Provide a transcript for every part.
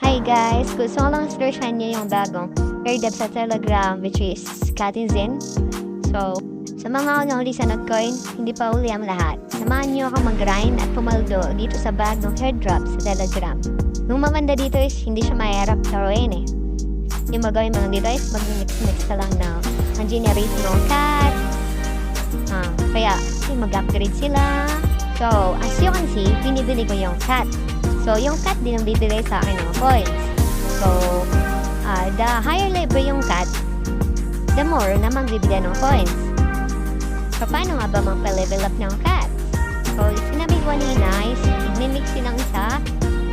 Hi guys! Gusto ko lang searchan nyo yung bagong airdrop sa Telegram which is Catizen. So, sa mga nahuli sa Notcoin, hindi pa uli ang lahat. Samahan nyo ako mag-grind at pumaldo dito sa bagong airdrop sa Telegram. Nung maganda dito is hindi siya mahirap taruin eh. Yung magawin mo lang dito is mag-mix ka lang na ang generate mo cat. Kaya mag-upgrade sila. So, as you can see, pinibili ko yung cat. So, yung cat din ang bibigay sa akin ng coins. So, the higher level yung cat, the more na magbibigay ng coins. So, paano nga ba magpa-level up ng cat? So, sinabi ko kanina is, i-mix silang isa.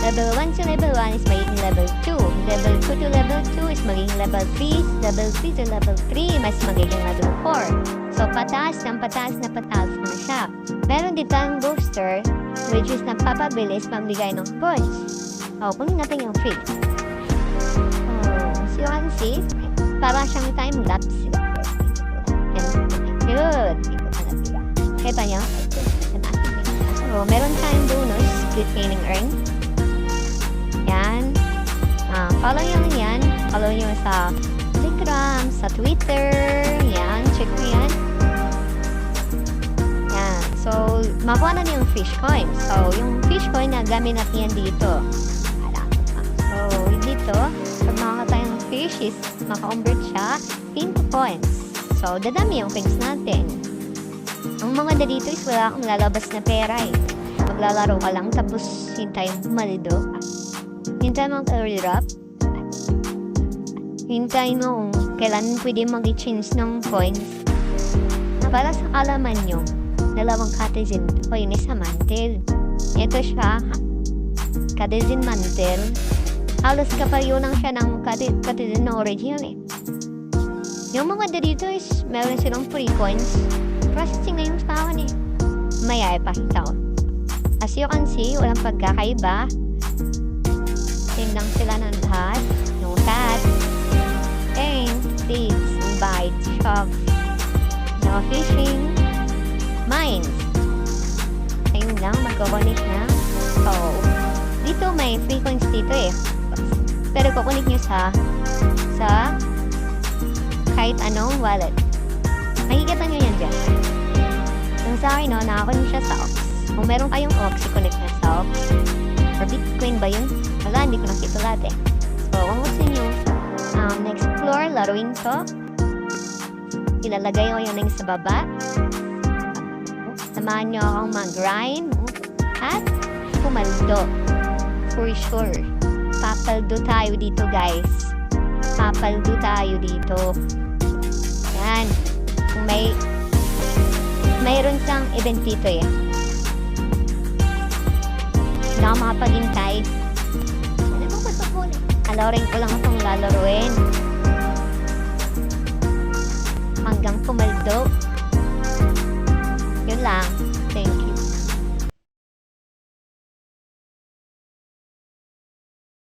Level 1 to level 1 is magiging level 2. Level 2 to level 2 is magiging level 3. Level 3 to level 3 mas magiging level 4. So, pataas na siya. Meron dito ang booster, which is nagpapabilis magbigay ng points. Kunin natin yung free. So you can see, para siyang time lapse. Good. Kaya pa niya? So, meron tayong bonus, good gaining earn. Yan. Follow nyo lang yan. Follow nyo sa Telegram, sa Twitter. Yan, check mo yan. So, makuha na niyo yung fish coin. So, yung fish coin na gamit natin yan dito. So, dito, pag makaka tayong fish is maka-convert siya into coins. So, dadami yung coins natin. Ang mga dito is wala akong lalabas na pera eh. Maglalaro ka lang tapos hintay mo malido. Hintay mo ang airdrop. Hintay mo kung kailan pwede mag-change ng coins. Para sa kalaman nyo, dalawang Catizen o yun isa mantle. Ito siya, Catizen mantle. Halos kapayunang siya ng Catizen na original eh. Yung mga dito is meron silang free coins. Processing na yung tao eh. Maya ipakita ko. As you can see, walang pagkakaiba. Same lang sila ng lahat. No cat, paint, feeds, bite, shop, no fishing, mines. Ayun lang, magkoconnect na. So, dito may free coins dito eh. Pero kukunik nyo sa kahit anong wallet. Makikita nyo yan dyan. Yung sa akin, nakakunik siya sa Ox. Kung meron kayong Ox, i-connect na sa Ox. Or Bitcoin ba yun? Wala, hindi ko nakita lahat eh. So, kung gusto nyo explore, laruin to, ilalagay ko yun sa baba. Samahan nyo akong mag-grind at pumaldo. For sure. Papaldo tayo dito, guys. Papaldo tayo dito. Yan. Kung mayroon siyang event dito eh. Hindi ako makapaghintay. Ano mo gusto ko ulit? Alorin ko lang itong lalaruin. Hanggang pumaldo.